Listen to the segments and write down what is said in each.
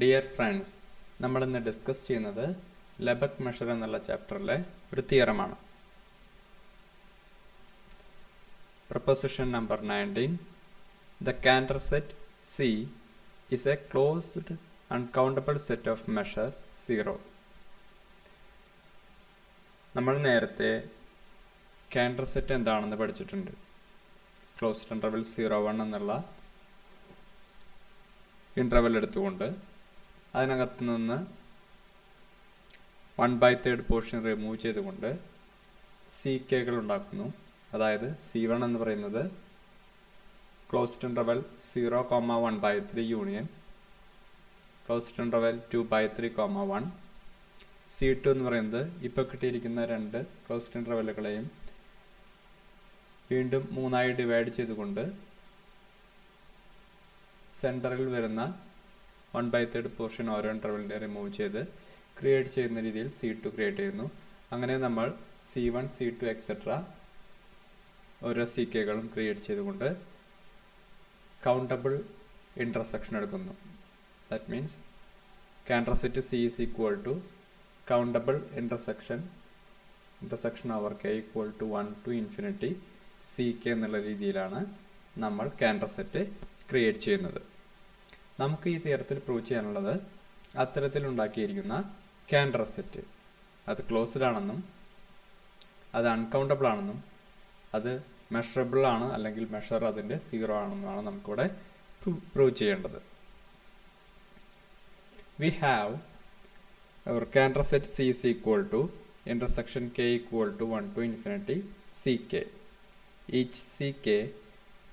Dear friends, നമ്മളിന്ന് discuss ചെയ്യുന്നത് ലെബക് measure എന്നുള്ള ചാപ്റ്ററിലെ ഒരു തിയറമാണ്. Proposition number 19. The Cantor set C is a closed uncountable set of measure 0. നമ്മൾ നേരത്തെ കാൻഡർ സെറ്റ് എന്താണെന്ന് പഠിച്ചിട്ടുണ്ട്. ക്ലോസ്ഡ് ഇൻ്റർവെൽ 0-1 എന്നുള്ള ഇൻ്റർവെൽ എടുത്തുകൊണ്ട് അതിനകത്ത് നിന്ന് 1/3 പോർഷൻ റിമൂവ് ചെയ്തുകൊണ്ട് CKകൾ ഉണ്ടാക്കുന്നു. അതായത് C1 എന്ന് പറയുന്നത് closed interval 0,1/3 union closed interval 2/3,1. C2 എന്ന് പറയുന്നത് ഇപ്പോൾ കിട്ടിയിരിക്കുന്ന രണ്ട് ക്ലോസ്ഡ് ഇൻ്റർവെല്ലുകളെയും വീണ്ടും 3 ഡിവൈഡ് ചെയ്തുകൊണ്ട് സെൻറ്ററിൽ വരുന്ന 1/3 പോർഷൻ ഓരോ ഇൻ്റർവെല്ലിനെ റിമൂവ് ചെയ്ത് ക്രിയേറ്റ് ചെയ്യുന്ന രീതിയിൽ C2 ക്രിയേറ്റ് ചെയ്യുന്നു. അങ്ങനെ നമ്മൾ C1, C2 എക്സെട്ര ഓരോ CKകളും ക്രിയേറ്റ് ചെയ്തുകൊണ്ട് കൗണ്ടബിൾ ഇൻ്റർസെക്ഷൻ എടുക്കുന്നു. That means Cantor set C is equal to countable intersection over K equal to 1 to infinity CK എന്നുള്ള രീതിയിലാണ് നമ്മൾ കാൻഡർ സെറ്റ് ക്രിയേറ്റ് ചെയ്യുന്നത്. നമുക്ക് ഈ തിയറത്തിൽ പ്രൂവ് ചെയ്യാനുള്ളത് അത്തരത്തിലുണ്ടാക്കിയിരിക്കുന്ന കാൻഡർ സെറ്റ് അത് ക്ലോസ്ഡ് ആണെന്നും അത് അൺകൗണ്ടബിൾ ആണെന്നും അത് മെഷറബിൾ ആണ് അല്ലെങ്കിൽ മെഷർ അതിൻ്റെ 0 ആണെന്നുമാണ് നമുക്കിവിടെ പ്രൂവ് ചെയ്യേണ്ടത്. We have our Cantor set C is equal to intersection K equal to 1 to infinity CK. Each CK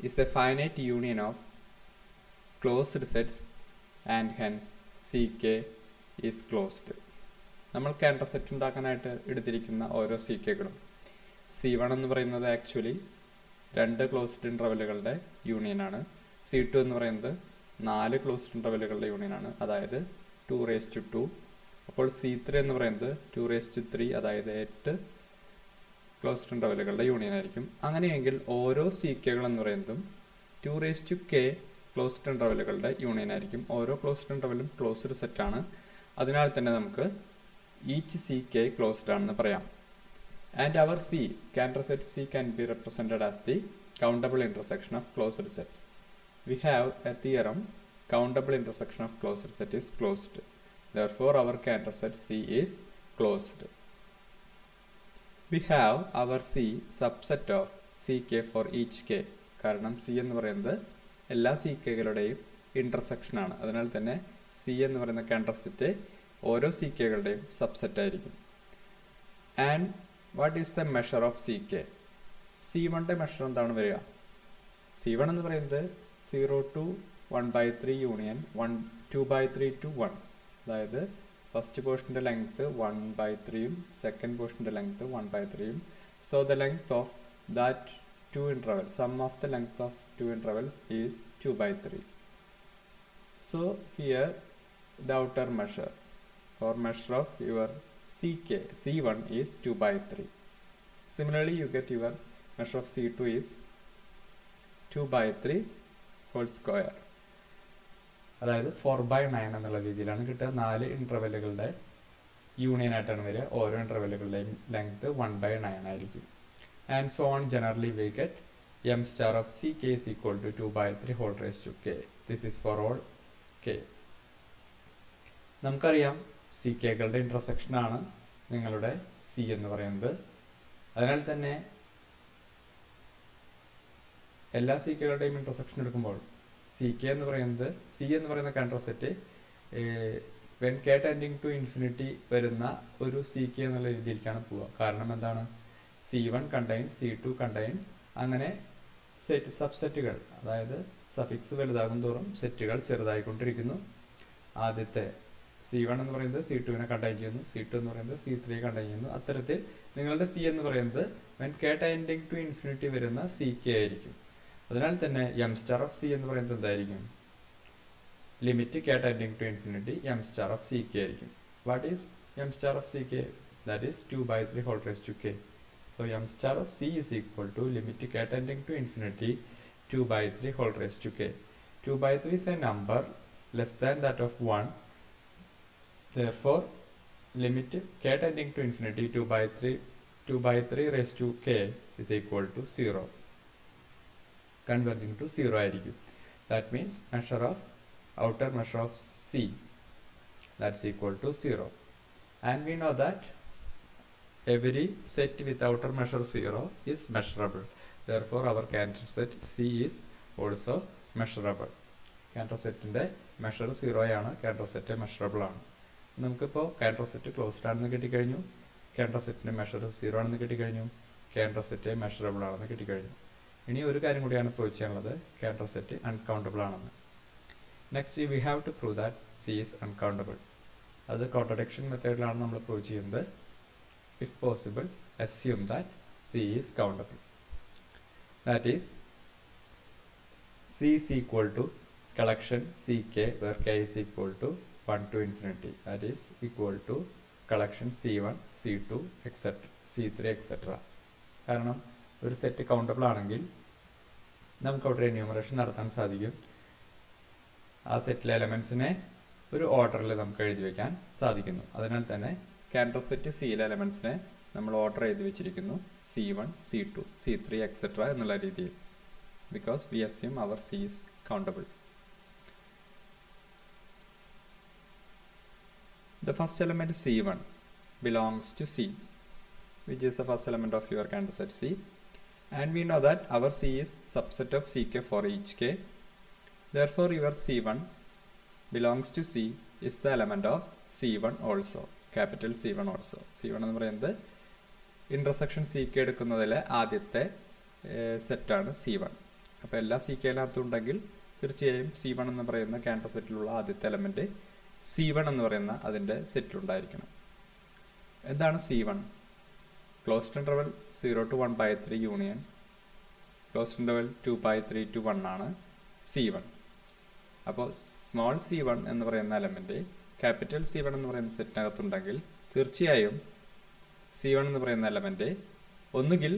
is a finite union of closed sets and hence CK is closed. നമ്മൾ കാൻഡർ set ഉണ്ടാക്കാനായിട്ട് എടുത്തിരിക്കുന്ന ഓരോ CKകളും C1 എന്ന് പറയുന്നത് actually 2 closed ഇൻ്റർവെല്ലുകളുടെ യൂണിയനാണ്. C2 എന്ന് പറയുന്നത് 4 closed ഇൻ്റർവെല്ലുകളുടെ യൂണിയനാണ്, അതായത് 2^2. അപ്പോൾ C3 എന്ന് പറയുന്നത് 2^3, അതായത് 8 ക്ലോസ്ഡ് ഇൻ്റർവെല്ലുകളുടെ യൂണിയൻ ആയിരിക്കും. അങ്ങനെയെങ്കിൽ ഓരോ CKകൾ എന്ന് പറയുന്നതും 2k ക്ലോസ്ഡ് ഇൻ്റർവെല്ലുകളുടെ യൂണിയൻ ആയിരിക്കും. ഓരോ ക്ലോസ്ഡ് ഇൻ്റർവെല്ലും ക്ലോസ്ഡ് സെറ്റാണ്. അതിനാൽ തന്നെ നമുക്ക് ഈച്ച് CK ക്ലോസ്ഡ് ആണെന്ന് പറയാം. And our C, Cantor set C, can be represented as the countable intersection of closed set. We have a theorem, countable intersection of closed set is closed. Therefore, our Cantor set C is closed. We have our C subset of CK for each K. കാരണം C എന്ന് പറയുന്നത് എല്ലാ CKകളുടെയും intersection ആണ്. അതിനാൽ തന്നെ C എന്ന് പറയുന്ന Cantor set ഓരോ CKകളുടെയും സബ്സെറ്റ് ആയിരിക്കും. And what is the measure of CK? C1ൻ്റെ മെഷർ എന്താണ് വരിക? C1 എന്ന് പറയുന്നത് 0 to 1/3 യൂണിയൻ 2/3 to 1, അതായത് ഫസ്റ്റ് പോർഷൻ്റെ ലെങ്ത് 1/3 സെക്കൻഡ് പോർഷൻ്റെ length 1/3. So the length of that two intervals, sum of the length of two intervals is 2/3. So here the outer measure or measure of your CK C1 is 2/3. Similarly you get your measure of C2 is 2/3 whole square, അതായത് 4/9 എന്നുള്ള രീതിയിലാണ് കിട്ടുക. 4 ഇൻ്റർവെല്ലുകളുടെ union ആയിട്ടാണ് വരിക. ഓരോ ഇൻ്റർവെല്ലുകളുടെയും length 1/9 ആയിരിക്കും. And so on, generally we get m star of CK is equal to 2/3 whole raised to K. This is for all K. നമുക്കറിയാം CKകളുടെ intersection ആണ് നിങ്ങളുടെ C എന്ന് പറയുന്നത്. അതിനാൽ തന്നെ എല്ലാ CKകളുടെയും ഇൻ്റർസെക്ഷൻ എടുക്കുമ്പോൾ CK എന്ന് പറയുന്നത് C എന്ന് പറയുന്ന Cantor set when K tending to infinity വരുന്ന ഒരു CK എന്നുള്ള രീതിയിലേക്കാണ് പോവുക. കാരണം എന്താണ്? C1 contains, C2 contains, അങ്ങനെ സെറ്റ് സബ്സെറ്റുകൾ, അതായത് സഫിക്സ് വലുതാകും തോറും സെറ്റുകൾ ചെറുതായിക്കൊണ്ടിരിക്കുന്നു. ആദ്യത്തെ C1 എന്ന് പറയുന്നത് C2നെ കണ്ടെയ്ൻ ചെയ്യുന്നു, C2 എന്ന് പറയുന്നത് C3 കണ്ടെയ്ൻ ചെയ്യുന്നു. അത്തരത്തിൽ നിങ്ങളുടെ C എന്ന് പറയുന്നത് when K tending to infinity വരുന്ന CK ആയിരിക്കും. അതിനാൽ തന്നെ m star of C എന്ന് പറയുന്നത് എന്തായിരിക്കും? Limit K tending to infinity m star of CK ആയിരിക്കും. What is m star of CK? That is 2/3 whole raised to K. So m star of C is equal to limit K tending to infinity 2/3 whole raised to K. 2/3 is a number less than that of 1 Therefore, limit k tending to infinity 2 by 3 raised to k is equal to 0. Converging to 0 ആയിരിക്കും. That means outer measure of C, that's equal to 0. And we know that every set with outer measure 0 is measurable. Therefore, our Cantor set C is also measurable. Cantor setന്റെ measure 0 ആണ്, Cantor set measurable ആണ്. നമുക്കിപ്പോൾ Cantor set closed ആണെന്ന് കിട്ടിക്കഴിഞ്ഞു, Cantor setന്റെ measure 0 ആണെന്ന് കിട്ടിക്കഴിഞ്ഞു, Cantor set measurable ആണെന്ന് കിട്ടിക്കഴിഞ്ഞു. ഇനി ഒരു കാര്യം കൂടിയാണ് പ്രൂവ് ചെയ്യാനുള്ളത്, Cantor set അൺകൗണ്ടബിൾ ആണെന്ന്. Next we have to prove that C is uncountable. അത് കോൺട്രഡിക്ഷൻ മെത്തേഡിലാണ് നമ്മൾ പ്രൂവ് ചെയ്യുന്നത്. If possible, assume that C is countable. That is, C is equal to collection Ck where k is equal to 1 to infinity. That is equal to collection C1, C2, etc. C3, etc. കാരണം ഒരു set countable ആണെങ്കിൽ നമുക്ക് അവിടെ enumeration നടത്താൻ സാധിക്കും. ആ സെറ്റിലെ എലമെൻസിനെ ഒരു ഓർഡറിൽ നമുക്ക് എഴുതി വയ്ക്കാൻ സാധിക്കുന്നു. അതിനാൽ തന്നെ Cantor set സിയിലെ എലമെൻസിനെ നമ്മൾ ഓർഡർ എഴുതി വെച്ചിരിക്കുന്നു C1, C2, C3, etc. എന്നുള്ള രീതിയിൽ. Because we assume our C is countable. The first element C1 belongs to C, which is the first element of your Cantor set C. And we know that our C is subset of Ck for each k. Therefore, your C1 belongs to C is the element of C1 also, capital C1 also. C1 എന്ന് പറയുന്നത് intersection Ck എടുക്കുന്നതിലെ ആദ്യത്തെ സെറ്റാണ് C1. അപ്പോൾ എല്ലാ Ckയിനകത്തും ഉണ്ടെങ്കിൽ തീർച്ചയായും C1 എന്ന് പറയുന്ന Cantor സെറ്റിലുള്ള ആദ്യത്തെ എലമെൻറ്റ് C1 എന്ന് പറയുന്ന അതിൻ്റെ സെറ്റിലുണ്ടായിരിക്കണം. എന്താണ് C1? Closed interval 0 to 1 by 3 union closed interval 2 by 3 to 1 ആണ് C1. അപ്പോൾ സ്മോൾ C1 എന്ന് പറയുന്ന എലമെൻറ്റ് ക്യാപിറ്റൽ C1 എന്ന് പറയുന്ന സെറ്റിനകത്തുണ്ടെങ്കിൽ തീർച്ചയായും C1 എന്ന് പറയുന്ന എലമെൻറ്റ് ഒന്നുകിൽ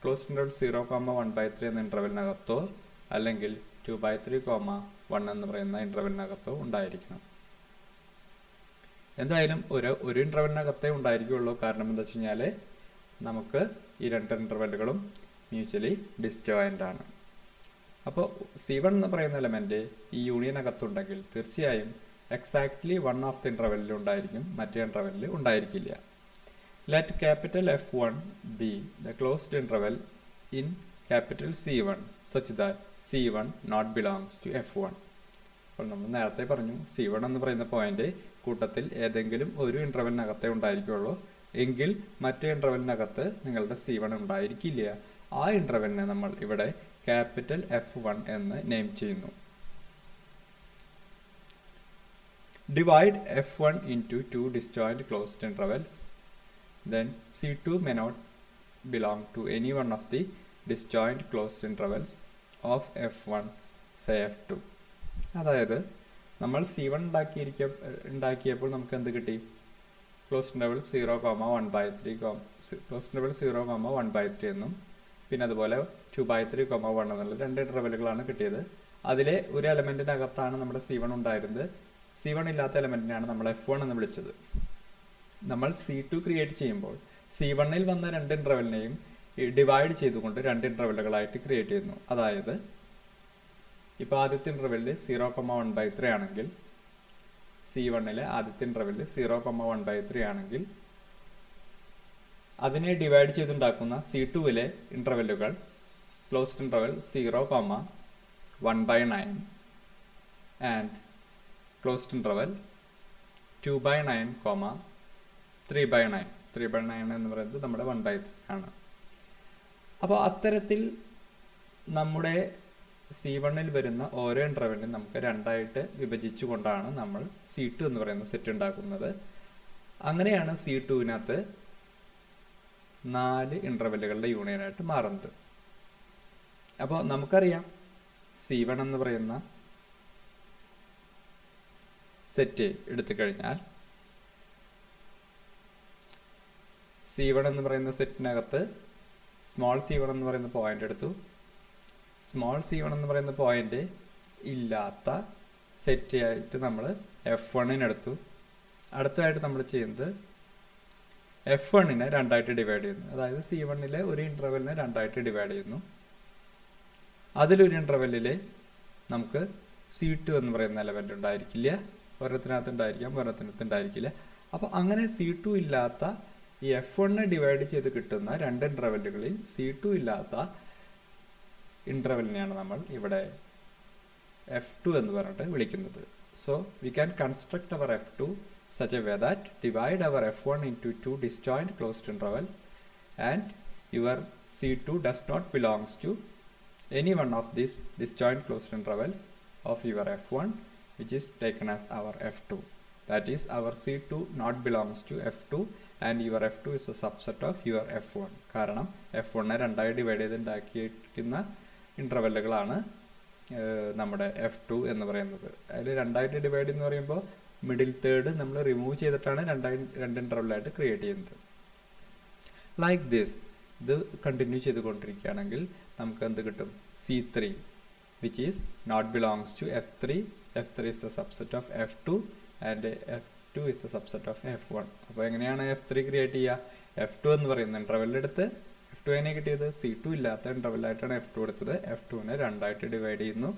ക്ലോസ്ഡ് ഇൻ്റർവൽ 0, 1 by 3 എന്ന ഇൻ്റർവെലിനകത്തോ അല്ലെങ്കിൽ 2 by 3, 1 എന്ന് പറയുന്ന ഇൻ്റർവെലിനകത്തോ ഉണ്ടായിരിക്കണം. എന്തായാലും ഒരു ഇൻ്റർവെലിനകത്തേ ഉണ്ടായിരിക്കുള്ളൂ. കാരണം എന്താ വെച്ച് കഴിഞ്ഞാൽ നമുക്ക് ഈ രണ്ട് ഇൻ്റർവെല്ലുകളും മ്യൂച്വലി ഡിസ്ജോയിൻ്റ് ആണ്. അപ്പോൾ C1 എന്ന് പറയുന്ന എലമെൻറ്റ് ഈ യൂണിയനകത്തുണ്ടെങ്കിൽ തീർച്ചയായും എക്സാക്ട്ലി വൺ ഓഫ് ദി ഇൻ്റർവെല്ലിൽ ഉണ്ടായിരിക്കും, മറ്റേ ഇൻ്റർവെല്ലിൽ ഉണ്ടായിരിക്കില്ല. Let capital F1 be the closed interval in capital C1 such that C1 not belongs to F1. അപ്പോൾ നമ്മൾ നേരത്തെ പറഞ്ഞു C1 എന്ന് പറയുന്ന പോയിന്റ് കൂട്ടത്തിൽ ഏതെങ്കിലും ഒരു ഇൻ്റർവെലിനകത്തേ ഉണ്ടായിരിക്കുള്ളൂ, എങ്കിൽ മറ്റേ ഇൻ്റർവെലിനകത്ത് നിങ്ങളുടെ C1 ഉണ്ടായിരിക്കില്ല. ആ ഇൻ്റർവെലിനെ നമ്മൾ ഇവിടെ ക്യാപിറ്റൽ F1 എന്ന് നെയിം ചെയ്യുന്നു. Divide F1 into two disjoint closed intervals. Then C2 may not belong to any one of the disjoint closed intervals of F1, say F2. അതായത് നമ്മൾ C1 ഉണ്ടാക്കിയപ്പോൾ നമുക്ക് എന്ത് കിട്ടി? Closed interval 0, 1 by 3 closed interval 0, 1 by 3 എന്നും പിന്നെ അതുപോലെ 2 by 3, 1 എന്നുള്ള രണ്ട് ഇൻ്റർവെലുകളാണ് കിട്ടിയത്. അതിലെ ഒരു എലമെൻറ്റിനകത്താണ് നമ്മുടെ C1 ഉണ്ടായിരുന്നത്. C1 ഇല്ലാത്ത എലമെൻറ്റിനാണ് നമ്മൾ F1 എന്ന് വിളിച്ചത്. നമ്മൾ C2 ക്രിയേറ്റ് ചെയ്യുമ്പോൾ C1ൽ വന്ന രണ്ട് ഇൻ്റർവെലിനെയും ഡിവൈഡ് ചെയ്തുകൊണ്ട് രണ്ട് ഇൻ്റർവെലുകളായിട്ട് ക്രിയേറ്റ് ചെയ്യുന്നു. അതായത് ഇപ്പോൾ ആദ്യത്തെ ഇൻ്റർവെല്ലിൽ 0, 1 by 3 ആണെങ്കിൽ C1ലെ ആദ്യത്തെ ഇൻ്റർവെല്ലിൽ 0, 1 by 3 ആണെങ്കിൽ അതിനെ ഡിവൈഡ് ചെയ്തുണ്ടാക്കുന്ന C2ലെ ഇൻ്റർവെല്ലുകൾ closed interval 0, 1 by 9 and closed interval 2 by 9, 3 by 9. 3 by 9 എന്ന് പറയുന്നത് നമ്മുടെ 1 by 3 ആണ്. അപ്പോൾ അത്തരത്തിൽ നമ്മുടെ C1ൽ വരുന്ന ഓരോ ഇൻ്റർവെല്ലിനും നമുക്ക് രണ്ടായിട്ട് വിഭജിച്ചുകൊണ്ടാണ് നമ്മൾ C2 എന്ന് പറയുന്ന സെറ്റ് ഉണ്ടാക്കുന്നത്. അങ്ങനെയാണ് C2വിനകത്ത് 4 ഇൻ്റർവെല്ലുകളുടെ യൂണിയനായിട്ട് മാറുന്നത്. അപ്പോൾ നമുക്കറിയാം C1 എന്ന് പറയുന്ന സെറ്റ് എടുത്തു കഴിഞ്ഞാൽ C1 എന്ന് പറയുന്ന സെറ്റിനകത്ത് സ്മോൾ C1 എന്ന് പറയുന്ന പോയിന്റ് എടുത്തു. സ്മോൾ C1 എന്ന് പറയുന്ന പോയിന്റ് ഇല്ലാത്ത സെറ്റ് ആയിട്ട് നമ്മൾ F1 എടുത്തു. അടുത്തതായിട്ട് നമ്മൾ ചെയ്യുന്നത് F1നെ രണ്ടായിട്ട് ഡിവൈഡ് ചെയ്യുന്നു. അതായത് C1ലെ ഒരു ഇൻ്റർവെല്ലിനെ രണ്ടായിട്ട് ഡിവൈഡ് ചെയ്യുന്നു. അതിലൊരു ഇൻ്റർവെല്ലിൽ നമുക്ക് C2 എന്ന് പറയുന്ന എലമെൻ്റ് ഉണ്ടായിരിക്കില്ല. ഒരെണ്ണത്തിനകത്ത് ഉണ്ടായിരിക്കാം, ഒരെണ്ണത്തിനകത്ത് ഉണ്ടായിരിക്കില്ല. അപ്പോൾ അങ്ങനെ C2 ഇല്ലാത്ത ഈ F1നെ ഡിവൈഡ് ചെയ്ത് കിട്ടുന്ന രണ്ട് ഇൻ്റർവെല്ലുകളിൽ C2 ഇല്ലാത്ത ഇൻ്റർവെല്ലിനെയാണ് നമ്മൾ ഇവിടെ F2 എന്ന് പറഞ്ഞിട്ട് വിളിക്കുന്നത്. So we can construct our F2 such a way that divide our F1 into two disjoint closed intervals, and your C2 does not belongs to any one of these disjoint closed intervals of your F1, which is taken as our F2. That is, our C2 not belongs to F2 and your F2 is a subset of your F1. കാരണം F1നെ രണ്ടായി divide ചെയ്ത് ഉണ്ടാക്കിയിരിക്കുന്ന ഇൻ്റർവെല്ലുകളാണ് നമ്മുടെ F2 എന്ന് പറയുന്നത്. അതിൽ രണ്ടായിട്ട് divide എന്ന് പറയുമ്പോൾ മിഡിൽ തേർഡ് നമ്മൾ റിമൂവ് ചെയ്തിട്ടാണ് രണ്ട് ഇൻ്റർവെല്ലായിട്ട് ക്രിയേറ്റ് ചെയ്യുന്നത്. ലൈക്ക് ദിസ് ഇത് കണ്ടിന്യൂ ചെയ്തുകൊണ്ടിരിക്കുകയാണെങ്കിൽ നമുക്ക് എന്ത് കിട്ടും? C3 which is not belongs to F3. F3 is the subset of F2 and F2 is the subset of F1. അപ്പോൾ എങ്ങനെയാണ് F3 ക്രിയേറ്റ് ചെയ്യുക? F2 എന്ന് പറയുന്ന ഇൻ്റർവെല്ലെടുത്ത് F2നെ കിട്ടിയത് C2 ഇല്ലാത്ത ഇൻ്റർവെല്ലായിട്ടാണ് F2 എടുത്തത്. F2നെ രണ്ടായിട്ട് ഡിവൈഡ് ചെയ്യുന്നു.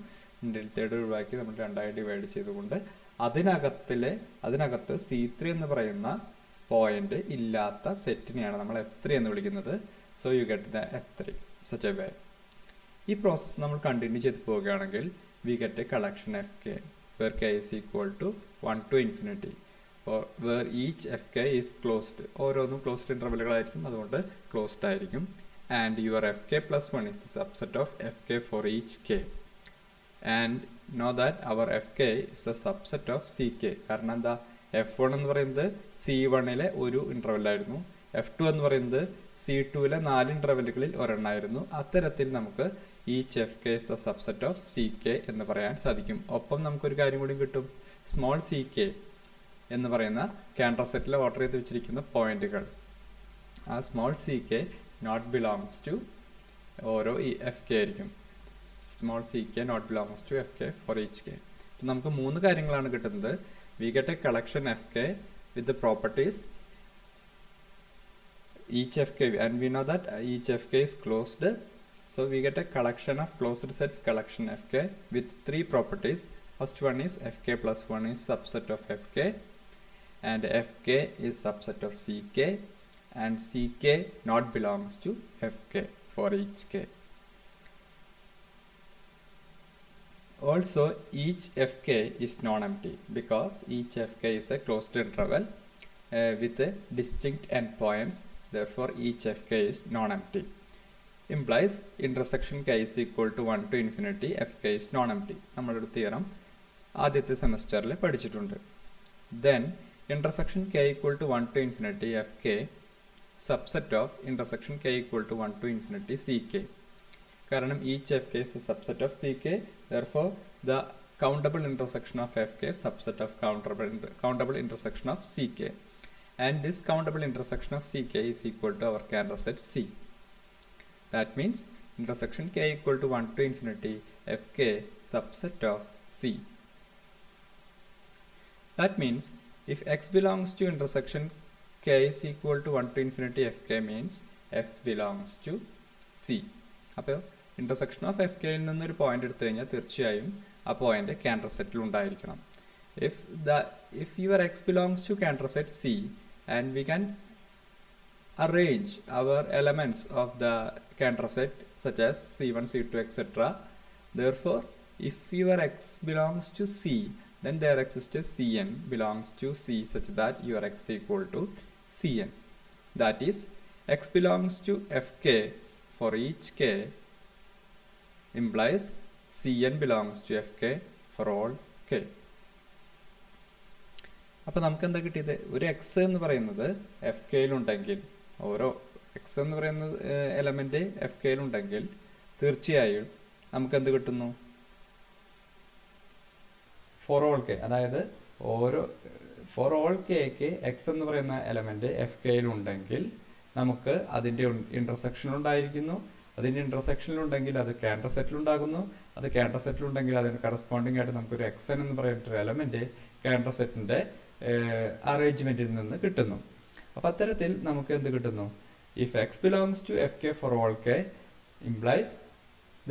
മിഡിൽ തേർഡ് ഒഴിവാക്കി നമ്മൾ രണ്ടായി ഡിവൈഡ് ചെയ്തുകൊണ്ട് അതിനകത്ത് C3 എന്ന് പറയുന്ന പോയിന്റ് ഇല്ലാത്ത സെറ്റിനെയാണ് നമ്മൾ F3 എന്ന് വിളിക്കുന്നത്. So you get the F3 such a way. ഈ പ്രോസസ്സ് നമ്മൾ കണ്ടിന്യൂ ചെയ്ത് പോവുകയാണെങ്കിൽ V get a collection Fk where k is equal to 1 to infinity, or where each Fk is closed. ഓരോന്നും ക്ലോസ്ഡ് ഇൻ്റർവെല്ലുകളായിരിക്കും, അതുകൊണ്ട് ക്ലോസ്ഡ് ആയിരിക്കും. And your Fk plus 1 is the subset of Fk for each k. And know that our Fk is the subset of Ck. കാരണം എന്താ? F1 എന്ന് പറയുന്നത് C1ലെ ഒരു ഇൻ്റർവെല്ലായിരുന്നു. F2 എന്ന് പറയുന്നത് C2ലെ 4 ഇൻ്റർവെല്ലുകളിൽ ഒരെണ്ണമായിരുന്നു. അത്തരത്തിൽ നമുക്ക് each Fk is the subset of Ck എന്ന് പറയാൻ സാധിക്കും. ഒപ്പം നമുക്കൊരു കാര്യം കൂടി കിട്ടും. സ്മോൾ Ck എന്ന് പറയുന്ന കാൻഡർ സെറ്റിൽ ഓർഡർ ചെയ്ത് വെച്ചിരിക്കുന്ന പോയിന്റുകൾ, ആ small Ck not belongs to ഓരോ ഈ Fk ആയിരിക്കും. Small Ck not belongs to Fk for each k. നമുക്ക് മൂന്ന് കാര്യങ്ങളാണ് കിട്ടുന്നത്. We get a collection Fk with the properties each Fk, and we know that each Fk is closed. So we get a collection of closed sets collection Fk with three properties. First one is Fk plus 1 is subset of Fk, and Fk is subset of Ck, and Ck not belongs to Fk for each k. Also each Fk is non-empty because each Fk is a closed interval with a distinct endpoints. Therefore each Fk is non-empty. Implies intersection k is equal to 1 to infinity Fk is non-empty. നമ്മളൊരു theorem ആദ്യത്തെ സെമസ്റ്ററിൽ പഠിച്ചിട്ടുണ്ട്. Then intersection k equal to 1 to infinity Fk subset of intersection k equal to 1 to infinity Ck. കാരണം each Fk is a subset of Ck. Therefore the countable intersection of Fk is subset of countable intersection of Ck. And this countable intersection of Ck is equal to our Cantor set C. That means intersection k equal to 1 to infinity Fk subset of C. That means if x belongs to intersection k is equal to 1 to infinity Fk means x belongs to C. അപ്പോൾ intersection of Fk യിൽ നിന്നൊരു point എടുത്തു കഴിഞ്ഞാൽ തീർച്ചയായും ആ point Cantor സെറ്റിൽ ഉണ്ടായിരിക്കണം. If your x belongs to Cantor set C, and we can arrange our elements of the Cantor set such as C1, C2, etc. Therefore, if your x belongs to C, then there exists a Cn belongs to C such that your x equal to Cn. That is, x belongs to Fk for each k implies Cn belongs to Fk for all k. അപ്പോൾ നമുക്ക് എന്താ കിട്ടിയത്? ഒരു X എന്ന് പറയുന്നത് F കെയിലുണ്ടെങ്കിൽ, ഓരോ X എന്ന് പറയുന്ന എലമെന്റ് എഫ് കെയിലുണ്ടെങ്കിൽ തീർച്ചയായും നമുക്ക് എന്ത് കിട്ടുന്നു? ഫോർ ഓൾ കെ, അതായത് ഫോർ ഓൾ കെക്ക് എക്സ് എന്ന് പറയുന്ന എലമെന്റ് എഫ് കെയിലുണ്ടെങ്കിൽ നമുക്ക് അതിൻ്റെ ഇന്റർസെക്ഷൻ ഉണ്ടായിരിക്കുന്നു. അതിൻ്റെ ഇന്റർസെക്ഷനിലുണ്ടെങ്കിൽ അത് Cantor സെറ്റിലുണ്ടാകുന്നു. അത് Cantor സെറ്റിലുണ്ടെങ്കിൽ അതിന് കറസ്പോണ്ടിങ് ആയിട്ട് നമുക്കൊരു എക്സ് എൻ എന്ന് പറയുന്ന എലമെന്റ് Cantor സെറ്റിന്റെ അറേഞ്ച്മെന്റിൽ നിന്ന് കിട്ടുന്നു. അപ്പൊ അത്തരത്തിൽ നമുക്ക് എന്ത് കിട്ടുന്നു? If x belongs to F k for all k implies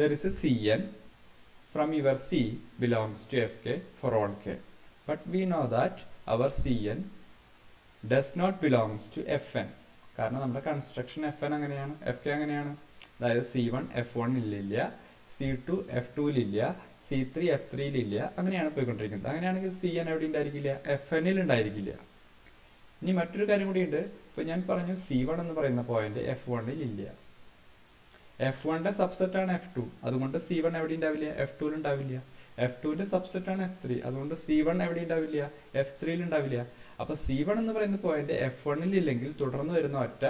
there is a c n from your c belongs to F k for all k. But we know that our c n does not belongs to f n. കാരണം നമ്മുടെ construction f n അങ്ങനെയാണ്, f k അങ്ങനെയാണ്. അതായത് c one f വണ്ണിലില്ല, c two f ടുവിലില്ല, c three f ത്രീയിലില്ല, അങ്ങനെയാണ് പോയിക്കൊണ്ടിരിക്കുന്നത്. അങ്ങനെയാണെങ്കിൽ സി എൻ എവിടെ ഉണ്ടായിരിക്കില്ല? എഫ് എന്നിൽ ഉണ്ടായിരിക്കില്ല. ഇനി മറ്റൊരു കാര്യം കൂടി ഉണ്ട്. ഇപ്പൊ ഞാൻ പറഞ്ഞു സി വൺ എന്ന് പറയുന്ന പോയിന്റ് എഫ് വണ്ണിൽ ഇല്ല. എഫ് വണ്ണിന്റെ സബ്സെറ്റ് ആണ് എഫ് ടു, അതുകൊണ്ട് സി വൺ എവിടെ ഉണ്ടാവില്ല? എഫ് ടുവിൽ ഉണ്ടാവില്ല. എഫ് ടുവിന്റെ സബ്സെറ്റ് ആണ് എഫ് ത്രീ, അതുകൊണ്ട് സി വൺ എവിടെ ഉണ്ടാവില്ല? എഫ് ത്രീയിൽ ഉണ്ടാവില്ല. അപ്പൊ സി വൺ എന്ന് പറയുന്ന പോയിന്റ് എഫ് വണ്ണിൽ ഇല്ലെങ്കിൽ തുടർന്ന് വരുന്ന ഒറ്റ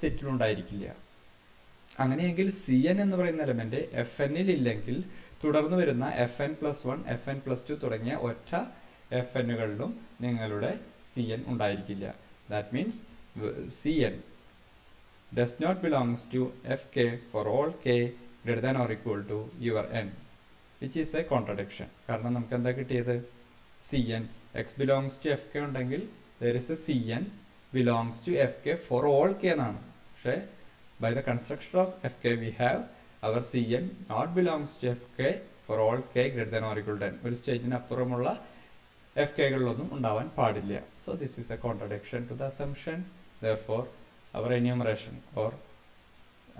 സെറ്റിലും ഉണ്ടായിരിക്കില്ല. അങ്ങനെയെങ്കിൽ സി എൻ എന്ന് പറയുന്ന എലമെന്റ് എഫ് എന്നിൽ ഇല്ലെങ്കിൽ തുടർന്ന് വരുന്ന F N plus one, F N plus two തുടങ്ങിയ ഒറ്റ എഫ് എന്നുകളിലും നിങ്ങളുടെ സി എൻ ഉണ്ടായിരിക്കില്ല. That means C N does not belongs to fk for all k greater than or equal to your n, which is a contradiction. കാരണം നമുക്ക് എന്താ കിട്ടിയത്? C n x belongs to F k ഉണ്ടെങ്കിൽ there is a c n belongs to fk for all k എന്നാണ്. പക്ഷേ by the construction of fk we have our cn not belongs to fk for all k greater than or equal to n. ഒരു സ്റ്റേജിന് അപ്പുറമുള്ള F കെകളിലൊന്നും ഉണ്ടാവാൻ പാടില്ല. So this is a contradiction to the assumption. Therefore our enumeration or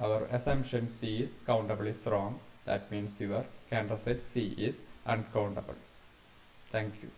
our assumption C is countable is wrong. That means your Cantor set C is uncountable. Thank you.